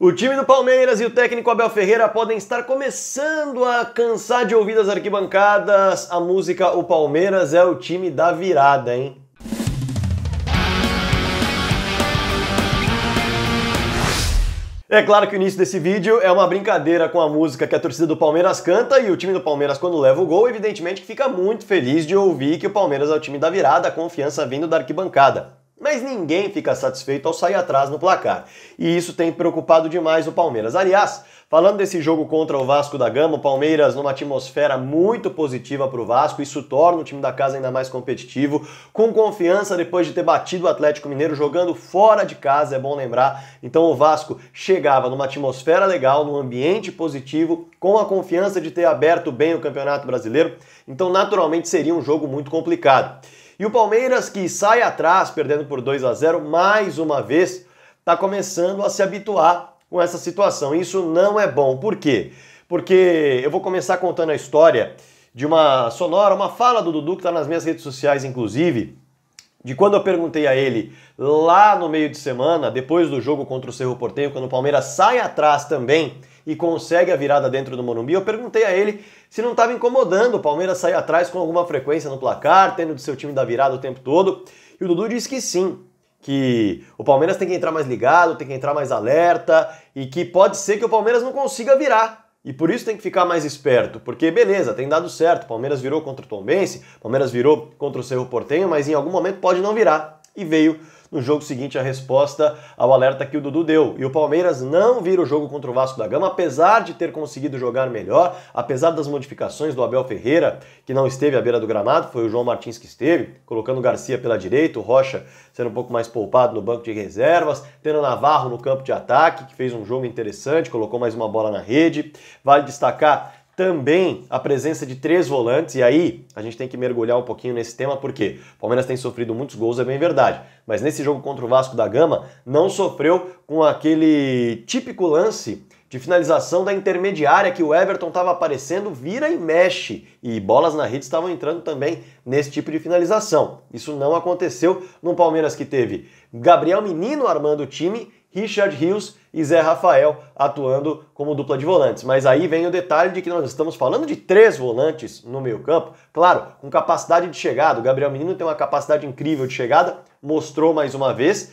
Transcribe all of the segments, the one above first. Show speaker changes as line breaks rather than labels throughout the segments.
O time do Palmeiras e o técnico Abel Ferreira podem estar começando a cansar de ouvir das arquibancadas a música O Palmeiras é o time da virada, hein? É claro que o início desse vídeo é uma brincadeira com a música que a torcida do Palmeiras canta e o time do Palmeiras, quando leva o gol, evidentemente que fica muito feliz de ouvir que o Palmeiras é o time da virada, a confiança vindo da arquibancada. Mas ninguém fica satisfeito ao sair atrás no placar. E isso tem preocupado demais o Palmeiras. Aliás, falando desse jogo contra o Vasco da Gama, o Palmeiras numa atmosfera muito positiva para o Vasco, isso torna o time da casa ainda mais competitivo, com confiança depois de ter batido o Atlético Mineiro jogando fora de casa, é bom lembrar. Então o Vasco chegava numa atmosfera legal, num ambiente positivo, com a confiança de ter aberto bem o Campeonato Brasileiro, então naturalmente seria um jogo muito complicado. E o Palmeiras, que sai atrás, perdendo por 2-0, mais uma vez, está começando a se habituar com essa situação. Isso não é bom. Por quê? Porque eu vou começar contando a história de uma sonora, uma fala do Dudu, que está nas minhas redes sociais, inclusive, de quando eu perguntei a ele, lá no meio de semana, depois do jogo contra o Cerro Porteño, quando o Palmeiras sai atrás também e consegue a virada dentro do Morumbi, eu perguntei a ele se não estava incomodando o Palmeiras sair atrás com alguma frequência no placar, tendo do seu time da virada o tempo todo, e o Dudu disse que sim, que o Palmeiras tem que entrar mais ligado, tem que entrar mais alerta, e que pode ser que o Palmeiras não consiga virar, e por isso tem que ficar mais esperto, porque beleza, tem dado certo, o Palmeiras virou contra o Tombense, o Palmeiras virou contra o Cerro Porteño, mas em algum momento pode não virar, e veio no jogo seguinte a resposta ao alerta que o Dudu deu. E o Palmeiras não vira o jogo contra o Vasco da Gama, apesar de ter conseguido jogar melhor, apesar das modificações do Abel Ferreira, que não esteve à beira do gramado, foi o João Martins que esteve, colocando o Garcia pela direita, o Rocha sendo um pouco mais poupado no banco de reservas, tendo o Navarro no campo de ataque, que fez um jogo interessante, colocou mais uma bola na rede. Vale destacar também a presença de 3 volantes, e aí a gente tem que mergulhar um pouquinho nesse tema, porque o Palmeiras tem sofrido muitos gols, é bem verdade, mas nesse jogo contra o Vasco da Gama não sofreu com aquele típico lance de finalização da intermediária que o Everton estava aparecendo, vira e mexe, e bolas na rede estavam entrando também nesse tipo de finalização. Isso não aconteceu no Palmeiras, que teve Gabriel Menino armando o time, Richard Rios e Zé Rafael atuando como dupla de volantes. Mas aí vem o detalhe de que nós estamos falando de 3 volantes no meio-campo, claro, com capacidade de chegada. O Gabriel Menino tem uma capacidade incrível de chegada, mostrou mais uma vez,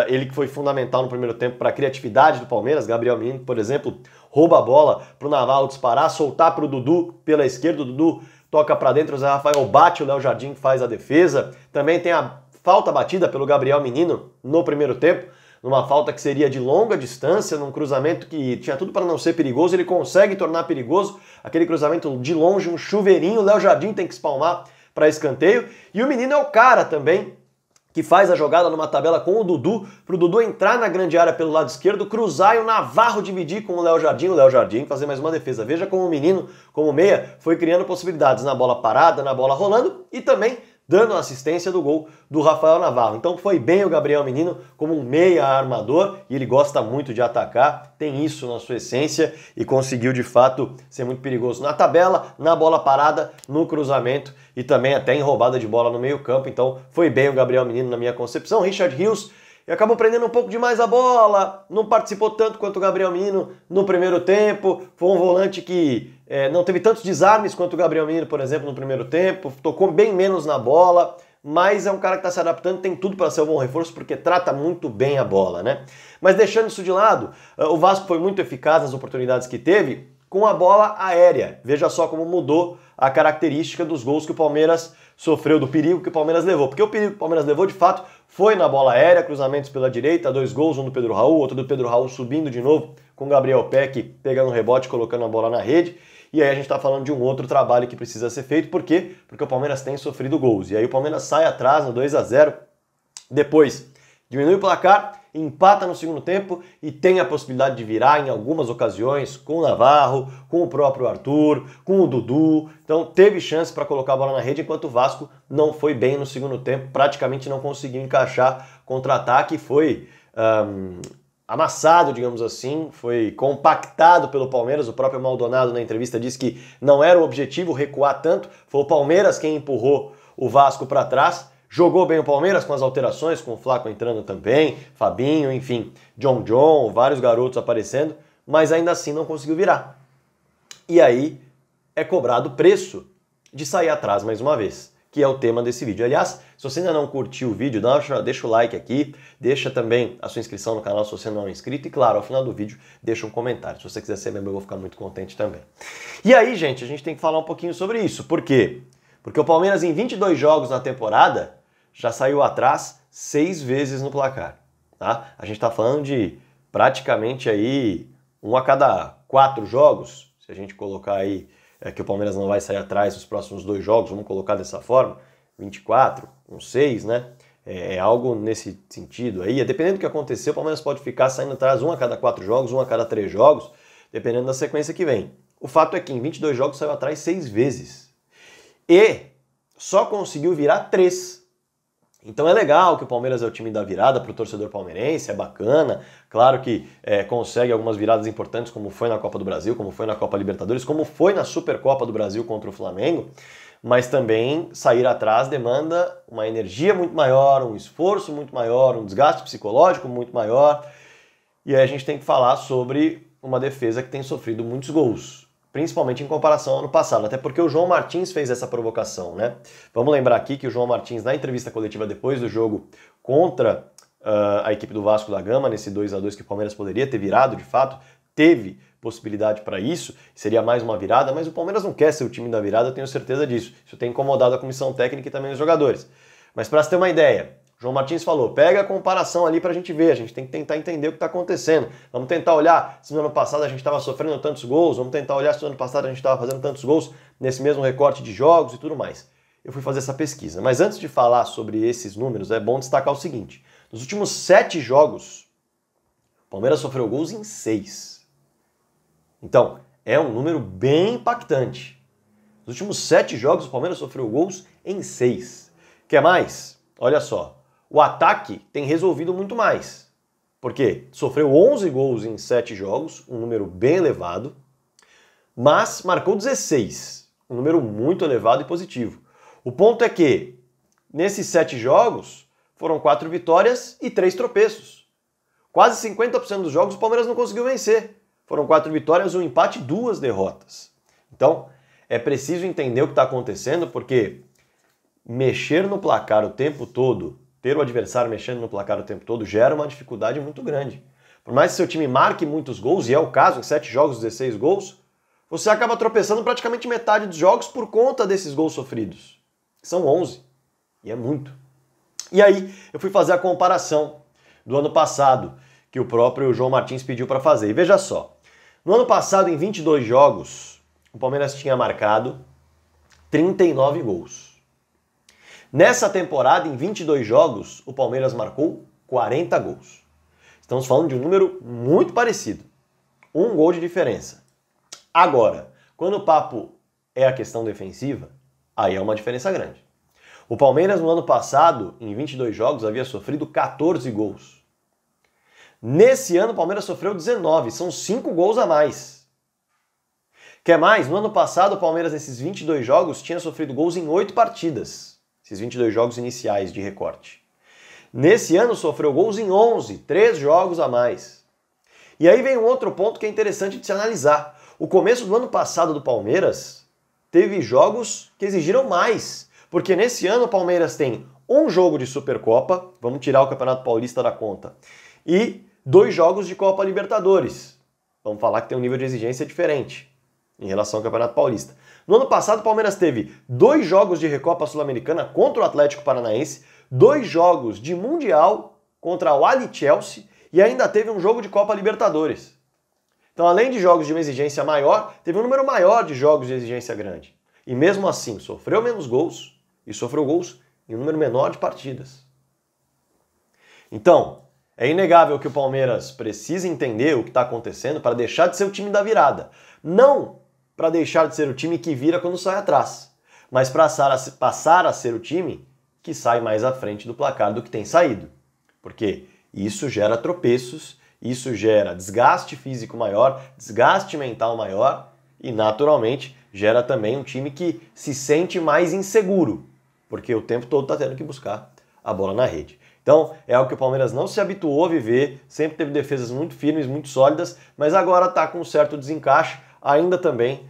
ele que foi fundamental no primeiro tempo para a criatividade do Palmeiras. Gabriel Menino, por exemplo, rouba a bola para o Navarro disparar, soltar para o Dudu pela esquerda, o Dudu toca para dentro, o Zé Rafael bate, o Léo Jardim faz a defesa. Também tem a falta batida pelo Gabriel Menino no primeiro tempo, numa falta que seria de longa distância, num cruzamento que tinha tudo para não ser perigoso, ele consegue tornar perigoso, aquele cruzamento de longe, um chuveirinho, o Léo Jardim tem que espalmar para escanteio, e o Menino é o cara também que faz a jogada numa tabela com o Dudu, para o Dudu entrar na grande área pelo lado esquerdo, cruzar e o Navarro dividir com o Léo Jardim fazer mais uma defesa. Veja como o Menino, como meia, foi criando possibilidades na bola parada, na bola rolando e também dando a assistência do gol do Rafael Navarro. Então foi bem o Gabriel Menino como um meia armador, e ele gosta muito de atacar, tem isso na sua essência e conseguiu de fato ser muito perigoso na tabela, na bola parada, no cruzamento e também até em roubada de bola no meio campo. Então foi bem o Gabriel Menino na minha concepção. Richard Rios acabou prendendo um pouco demais a bola, não participou tanto quanto o Gabriel Menino no primeiro tempo, foi um volante que não teve tantos desarmes quanto o Gabriel Menino, por exemplo, no primeiro tempo, tocou bem menos na bola, mas é um cara que está se adaptando, tem tudo para ser um bom reforço, porque trata muito bem a bola, né? Mas deixando isso de lado, o Vasco foi muito eficaz nas oportunidades que teve com a bola aérea. Veja só como mudou a característica dos gols que o Palmeiras sofreu, do perigo que o Palmeiras levou. Porque o perigo que o Palmeiras levou, de fato, foi na bola aérea, cruzamentos pela direita, 2 gols, um do Pedro Raul, outro do Pedro Raul subindo de novo, com o Gabriel Peck pegando um rebote, colocando a bola na rede. E aí a gente está falando de um outro trabalho que precisa ser feito. Por quê? Porque o Palmeiras tem sofrido gols. E aí o Palmeiras sai atrás no 2-0, depois diminui o placar, empata no segundo tempo e tem a possibilidade de virar em algumas ocasiões com o Navarro, com o próprio Arthur, com o Dudu. Então teve chance para colocar a bola na rede, enquanto o Vasco não foi bem no segundo tempo, praticamente não conseguiu encaixar contra-ataque, foi amassado, digamos assim, foi compactado pelo Palmeiras. O próprio Maldonado na entrevista disse que não era o objetivo recuar tanto, foi o Palmeiras quem empurrou o Vasco para trás, Jogou bem o Palmeiras com as alterações, com o Flaco entrando também, Fabinho, enfim, John, vários garotos aparecendo, mas ainda assim não conseguiu virar. E aí é cobrado o preço de sair atrás mais uma vez, que é o tema desse vídeo. Aliás, se você ainda não curtiu o vídeo, deixa o like aqui, deixa também a sua inscrição no canal se você não é inscrito e, claro, ao final do vídeo, deixa um comentário. Se você quiser ser membro, eu vou ficar muito contente também. E aí, gente, a gente tem que falar um pouquinho sobre isso. Por quê? Porque o Palmeiras, em 22 jogos na temporada, já saiu atrás 6 vezes no placar. Tá? A gente está falando de praticamente aí 1 a cada 4 jogos, se a gente colocar aí que o Palmeiras não vai sair atrás nos próximos 2 jogos, vamos colocar dessa forma, 24, 6, né? É algo nesse sentido aí. Dependendo do que acontecer, o Palmeiras pode ficar saindo atrás 1 a cada 4 jogos, 1 a cada 3 jogos, dependendo da sequência que vem. O fato é que em 22 jogos saiu atrás 6 vezes. E só conseguiu virar 3. Então é legal que o Palmeiras é o time da virada para o torcedor palmeirense, é bacana, claro que consegue algumas viradas importantes, como foi na Copa do Brasil, como foi na Copa Libertadores, como foi na Supercopa do Brasil contra o Flamengo, mas também sair atrás demanda uma energia muito maior, um esforço muito maior, um desgaste psicológico muito maior, e aí a gente tem que falar sobre uma defesa que tem sofrido muitos gols, principalmente em comparação ao ano passado, até porque o João Martins fez essa provocação, né? Vamos lembrar aqui que o João Martins, na entrevista coletiva depois do jogo contra a equipe do Vasco da Gama, nesse 2-2 que o Palmeiras poderia ter virado, de fato, teve possibilidade para isso, seria mais uma virada, mas o Palmeiras não quer ser o time da virada, eu tenho certeza disso. Isso tem incomodado a comissão técnica e também os jogadores. Mas para você ter uma ideia, João Martins falou, pega a comparação ali pra gente ver, a gente tem que tentar entender o que tá acontecendo. Vamos tentar olhar se no ano passado a gente estava sofrendo tantos gols, vamos tentar olhar se no ano passado a gente estava fazendo tantos gols nesse mesmo recorte de jogos e tudo mais. Eu fui fazer essa pesquisa. Mas antes de falar sobre esses números, é bom destacar o seguinte. Nos últimos 7 jogos, o Palmeiras sofreu gols em 6. Então, é um número bem impactante. Nos últimos 7 jogos, o Palmeiras sofreu gols em 6. Quer mais? Olha só. O ataque tem resolvido muito mais. Por quê? Sofreu 11 gols em 7 jogos, um número bem elevado, mas marcou 16, um número muito elevado e positivo. O ponto é que, nesses 7 jogos, foram 4 vitórias e 3 tropeços. Quase 50% dos jogos o Palmeiras não conseguiu vencer. Foram 4 vitórias, um empate e 2 derrotas. Então, é preciso entender o que está acontecendo, porque mexer no placar o tempo todo, ter o adversário mexendo no placar o tempo todo, gera uma dificuldade muito grande. Por mais que seu time marque muitos gols, e é o caso, em 7 jogos, 16 gols, você acaba tropeçando praticamente metade dos jogos por conta desses gols sofridos. São 11, e é muito. E aí, eu fui fazer a comparação do ano passado, que o próprio João Martins pediu para fazer. E veja só, no ano passado, em 22 jogos, o Palmeiras tinha marcado 39 gols. Nessa temporada, em 22 jogos, o Palmeiras marcou 40 gols. Estamos falando de um número muito parecido. 1 gol de diferença. Agora, quando o papo é a questão defensiva, aí é uma diferença grande. O Palmeiras, no ano passado, em 22 jogos, havia sofrido 14 gols. Nesse ano, o Palmeiras sofreu 19. São 5 gols a mais. Quer mais? No ano passado, o Palmeiras, nesses 22 jogos, tinha sofrido gols em 8 partidas. Esses 22 jogos iniciais de recorte. Nesse ano sofreu gols em 11, 3 jogos a mais. E aí vem um outro ponto que é interessante de se analisar. O começo do ano passado do Palmeiras teve jogos que exigiram mais, porque nesse ano o Palmeiras tem um jogo de Supercopa, vamos tirar o Campeonato Paulista da conta, e 2 jogos de Copa Libertadores. Vamos falar que tem um nível de exigência diferente em relação ao Campeonato Paulista. No ano passado, o Palmeiras teve 2 jogos de Recopa Sul-Americana contra o Atlético Paranaense, 2 jogos de Mundial contra o Ali Chelsea e ainda teve um jogo de Copa Libertadores. Então, além de jogos de uma exigência maior, teve um número maior de jogos de exigência grande. E mesmo assim, sofreu menos gols e sofreu gols em um número menor de partidas. Então, é inegável que o Palmeiras precisa entender o que está acontecendo para deixar de ser o time da virada. Não para deixar de ser o time que vira quando sai atrás, mas para passar a ser o time que sai mais à frente do placar do que tem saído. Porque isso gera tropeços, isso gera desgaste físico maior, desgaste mental maior e, naturalmente, gera também um time que se sente mais inseguro. porque o tempo todo está tendo que buscar a bola na rede. Então, é algo que o Palmeiras não se habituou a viver, sempre teve defesas muito firmes, muito sólidas, mas agora está com um certo desencaixe, ainda também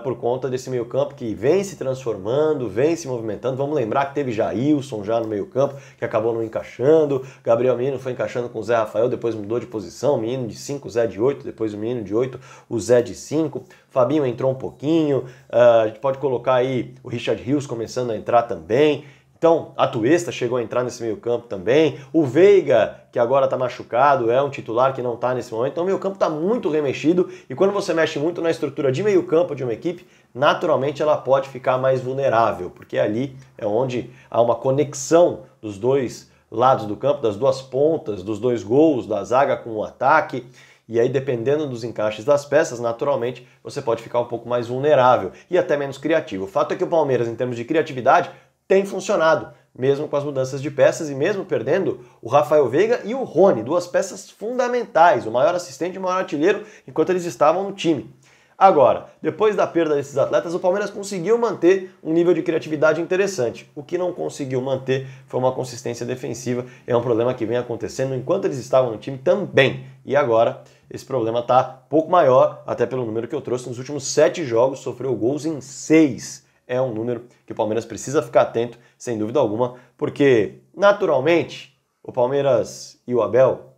por conta desse meio-campo que vem se transformando, vem se movimentando. Vamos lembrar que teve Jailson já no meio-campo, que acabou não encaixando. Gabriel Menino foi encaixando com o Zé Rafael, depois mudou de posição. Menino de 5, Zé de 8, depois o Menino de 8, o Zé de 5. Fabinho entrou um pouquinho. A gente pode colocar aí o Richard Rios começando a entrar também. Então, a Atuesta chegou a entrar nesse meio campo também. O Veiga, que agora está machucado, é um titular que não está nesse momento. Então, o meio campo está muito remexido. E quando você mexe muito na estrutura de meio campo de uma equipe, naturalmente ela pode ficar mais vulnerável, porque ali é onde há uma conexão dos dois lados do campo, das duas pontas, dos dois gols, da zaga com o ataque. E aí, dependendo dos encaixes das peças, naturalmente, você pode ficar um pouco mais vulnerável e até menos criativo. O fato é que o Palmeiras, em termos de criatividade, tem funcionado, mesmo com as mudanças de peças e mesmo perdendo o Rafael Veiga e o Rony, duas peças fundamentais, o maior assistente e o maior artilheiro, enquanto eles estavam no time. Agora, depois da perda desses atletas, o Palmeiras conseguiu manter um nível de criatividade interessante. O que não conseguiu manter foi uma consistência defensiva, é um problema que vem acontecendo enquanto eles estavam no time também. E agora, esse problema está pouco maior, até pelo número que eu trouxe, nos últimos 7 jogos, sofreu gols em 6. É um número que o Palmeiras precisa ficar atento, sem dúvida alguma, porque, naturalmente, o Palmeiras e o Abel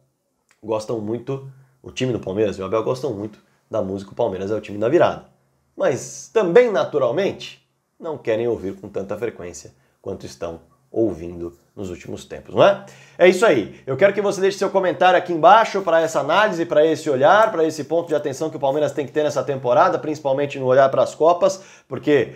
gostam muito, o time do Palmeiras e o Abel gostam muito da música O Palmeiras é o time da virada. Mas também, naturalmente, não querem ouvir com tanta frequência quanto estão ouvindo nos últimos tempos, não é? É isso aí. Eu quero que você deixe seu comentário aqui embaixo para essa análise, para esse olhar, para esse ponto de atenção que o Palmeiras tem que ter nessa temporada, principalmente no olhar para as Copas, porque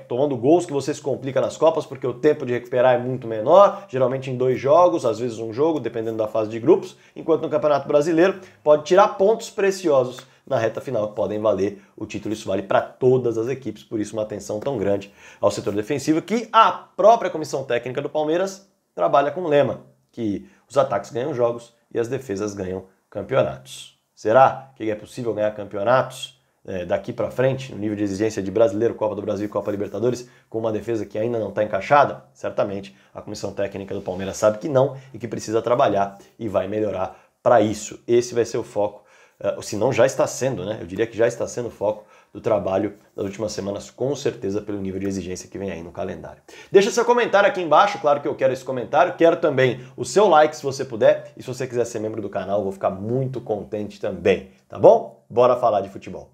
tomando gols que você se complica nas Copas, porque o tempo de recuperar é muito menor, geralmente em 2 jogos, às vezes um jogo, dependendo da fase de grupos, enquanto no Campeonato Brasileiro pode tirar pontos preciosos na reta final, que podem valer o título. Isso vale para todas as equipes, por isso uma atenção tão grande ao setor defensivo, que a própria comissão técnica do Palmeiras trabalha com o lema, que os ataques ganham jogos e as defesas ganham campeonatos. Será que é possível ganhar campeonatos daqui para frente, no nível de exigência de Brasileiro, Copa do Brasil e Copa Libertadores, com uma defesa que ainda não está encaixada? Certamente a comissão técnica do Palmeiras sabe que não e que precisa trabalhar e vai melhorar para isso. Esse vai ser o foco, se não já está sendo, né? Eu diria que já está sendo o foco do trabalho das últimas semanas, com certeza pelo nível de exigência que vem aí no calendário. Deixa seu comentário aqui embaixo, claro que eu quero esse comentário, quero também o seu like se você puder, e se você quiser ser membro do canal, eu vou ficar muito contente também, tá bom? Bora falar de futebol.